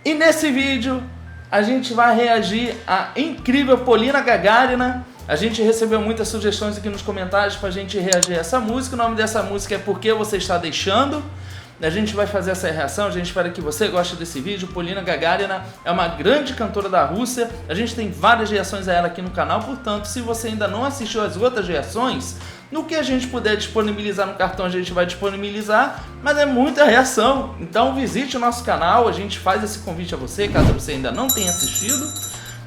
E nesse vídeo a gente vai reagir à incrível Polina Gagarina. A gente recebeu muitas sugestões aqui nos comentários pra gente reagir a essa música. O nome dessa música é Por Que Você Está Deixando. A gente vai fazer essa reação, a gente espera que você goste desse vídeo. Polina Gagarina é uma grande cantora da Rússia. A gente tem várias reações a ela aqui no canal, portanto, se você ainda não assistiu as outras reações, no que a gente puder disponibilizar no cartão a gente vai disponibilizar, mas é muita reação. Então visite o nosso canal, a gente faz esse convite a você, caso você ainda não tenha assistido,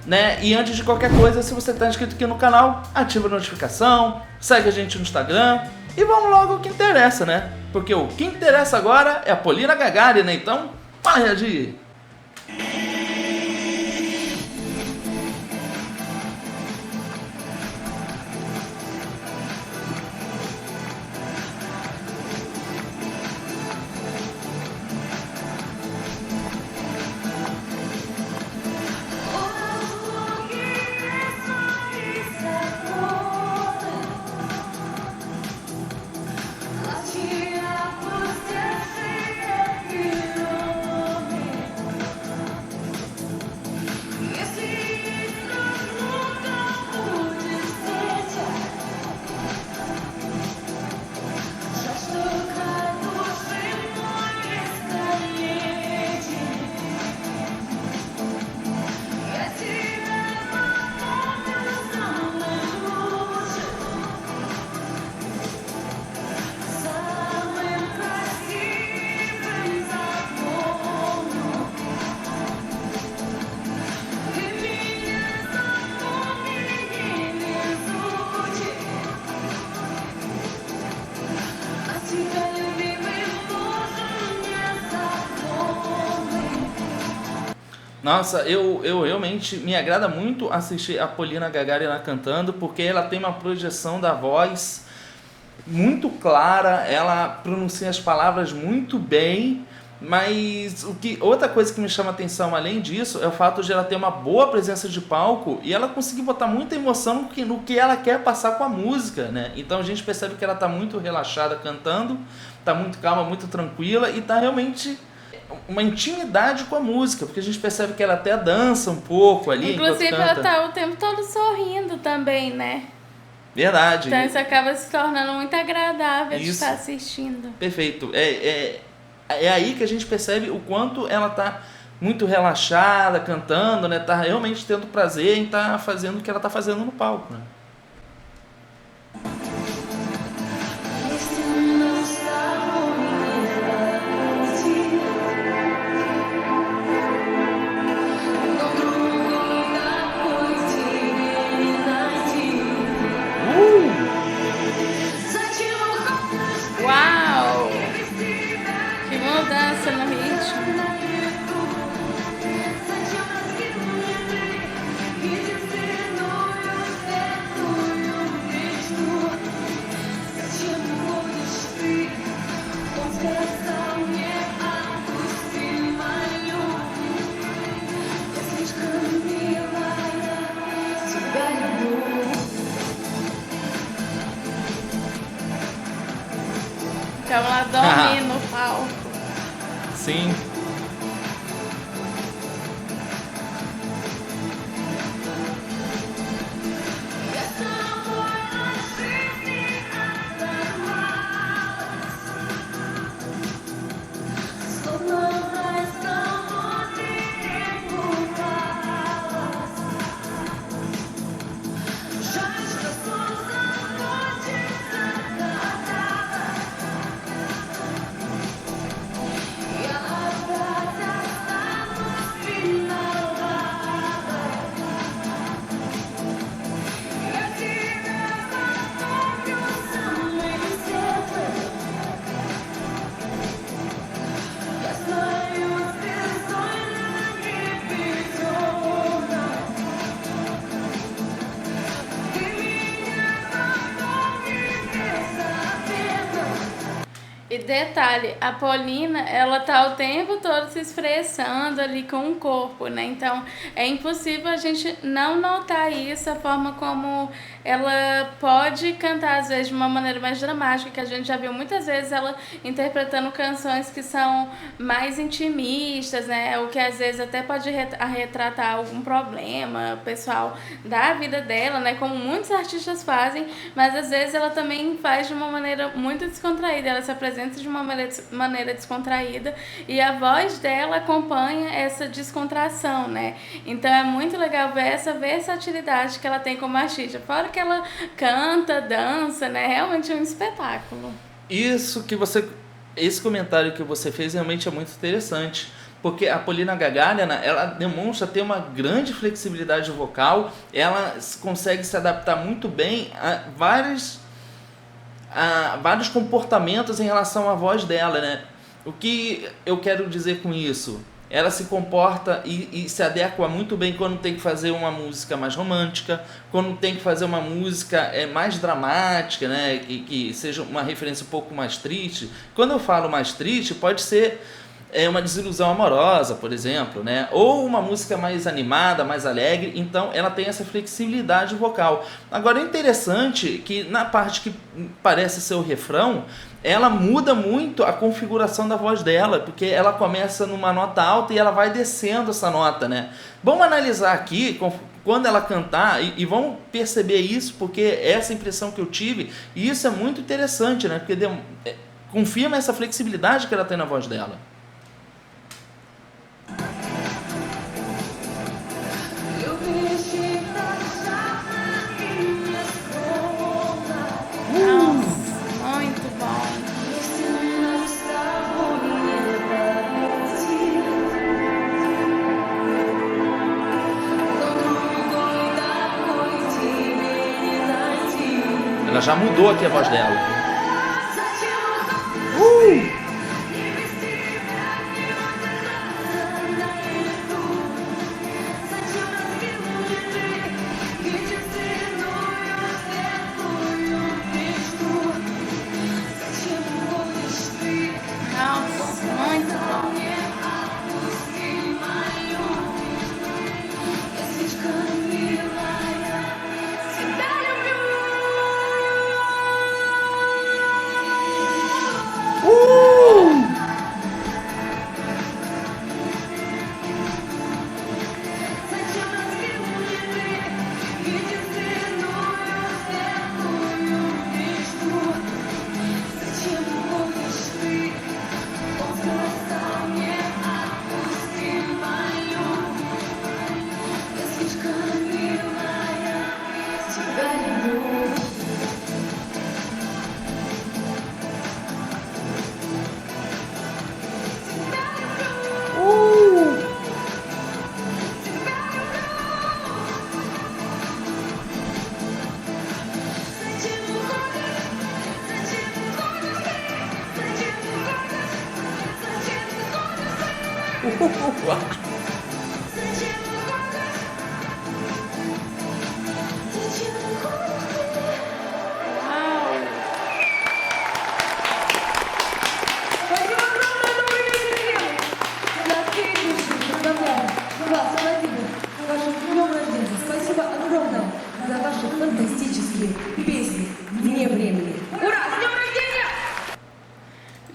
né? E antes de qualquer coisa, se você está inscrito aqui no canal, ativa a notificação, segue a gente no Instagram e vamos logo ao que interessa, né? Porque o que interessa agora é a Polina Gagarina, então vai reagir! Nossa, eu realmente me agrada muito assistir a Polina Gagarina cantando, porque ela tem uma projeção da voz muito clara, ela pronuncia as palavras muito bem, mas outra coisa que me chama atenção além disso é o fato de ela ter uma boa presença de palco e ela conseguir botar muita emoção no que ela quer passar com a música, né? Então a gente percebe que ela tá muito relaxada cantando, tá muito calma, muito tranquila e tá realmente uma intimidade com a música, porque a gente percebe que ela até dança um pouco ali. Inclusive ela tá o tempo todo sorrindo também, né? Verdade. Então isso acaba se tornando muito agradável de estar assistindo. Perfeito. É aí que a gente percebe o quanto ela tá muito relaxada, cantando, né? Tá realmente tendo prazer em estar fazendo o que ela tá fazendo no palco, né? Uau! Que mudança no ritmo. Então ela domina o palco. Sim. E detalhe, a Polina, ela tá o tempo todo se expressando ali com o corpo, né? Então, é impossível a gente não notar isso, a forma como ela pode cantar às vezes de uma maneira mais dramática, que a gente já viu muitas vezes ela interpretando canções que são mais intimistas, né? O que às vezes até pode retratar algum problema pessoal da vida dela, né? Como muitos artistas fazem, mas às vezes ela também faz de uma maneira muito descontraída, ela se apresenta de uma maneira descontraída e a voz dela acompanha essa descontração, né? Então é muito legal ver essa versatilidade que ela tem como artista. Fora que ela canta, dança, né? Realmente é um espetáculo. Esse comentário que você fez realmente é muito interessante, porque a Polina Gagarina, ela demonstra ter uma grande flexibilidade vocal, ela consegue se adaptar muito bem a vários comportamentos em relação à voz dela, né? O que eu quero dizer com isso? Ela se comporta e se adequa muito bem quando tem que fazer uma música mais romântica, quando tem que fazer uma música mais dramática, né? Que seja uma referência um pouco mais triste. Quando eu falo mais triste, pode ser uma desilusão amorosa, por exemplo, né? Ou uma música mais animada, mais alegre. Então ela tem essa flexibilidade vocal. Agora é interessante que na parte que parece ser o refrão, ela muda muito a configuração da voz dela, porque ela começa numa nota alta e ela vai descendo essa nota, né? Vamos analisar aqui quando ela cantar e vamos perceber isso, porque essa impressão que eu tive, e isso é muito interessante, né? Porque confirma essa flexibilidade que ela tem na voz dela. Ela já mudou aqui a voz dela.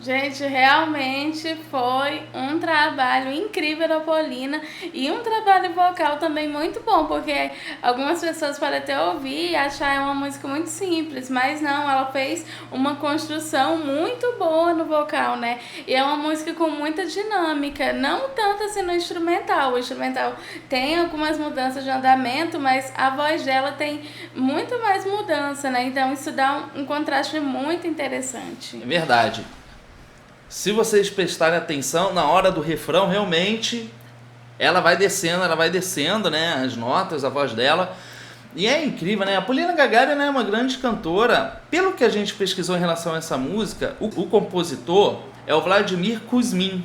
Gente, realmente foi um trabalho incrível da Polina e um trabalho vocal também muito bom, porque algumas pessoas podem até ouvir e achar uma música muito simples, mas não, ela fez uma construção muito boa no vocal, né? E é uma música com muita dinâmica, não tanto assim no instrumental. O instrumental tem algumas mudanças de andamento, mas a voz dela tem muito mais mudança, né? Então isso dá um contraste muito interessante. É verdade. Se vocês prestarem atenção, na hora do refrão, realmente, ela vai descendo, né, as notas, a voz dela. E é incrível, né? A Polina Gagarina é uma grande cantora. Pelo que a gente pesquisou em relação a essa música, o compositor é o Vladimir Kuzmin.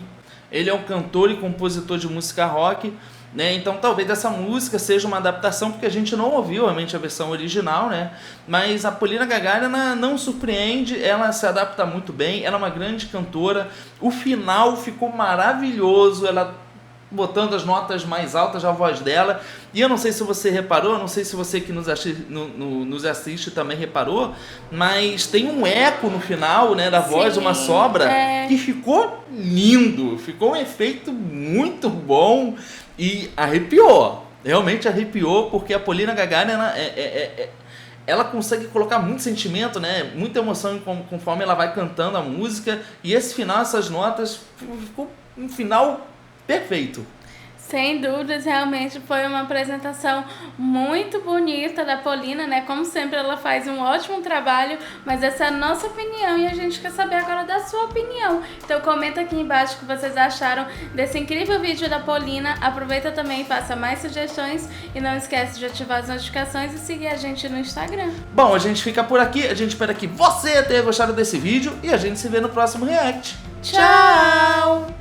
Ele é um cantor e compositor de música rock, né? Então talvez essa música seja uma adaptação, porque a gente não ouviu realmente a versão original, né? Mas a Polina Gagarina não surpreende, ela se adapta muito bem, ela é uma grande cantora. O final ficou maravilhoso, ela botando as notas mais altas da voz dela. E eu não sei se você reparou, não sei se você que nos assiste também reparou, mas tem um eco no final, né, da voz, uma sobra, que ficou lindo, ficou um efeito muito bom e arrepiou, realmente arrepiou, porque a Polina Gagarina ela consegue colocar muito sentimento, né? Muita emoção conforme ela vai cantando a música. E esse final, essas notas, ficou um final perfeito. Sem dúvidas, realmente foi uma apresentação muito bonita da Polina, né? Como sempre, ela faz um ótimo trabalho, mas essa é a nossa opinião e a gente quer saber agora da sua opinião. Então comenta aqui embaixo o que vocês acharam desse incrível vídeo da Polina. Aproveita também e faça mais sugestões e não esquece de ativar as notificações e seguir a gente no Instagram. Bom, a gente fica por aqui, a gente espera que você tenha gostado desse vídeo e a gente se vê no próximo React. Tchau!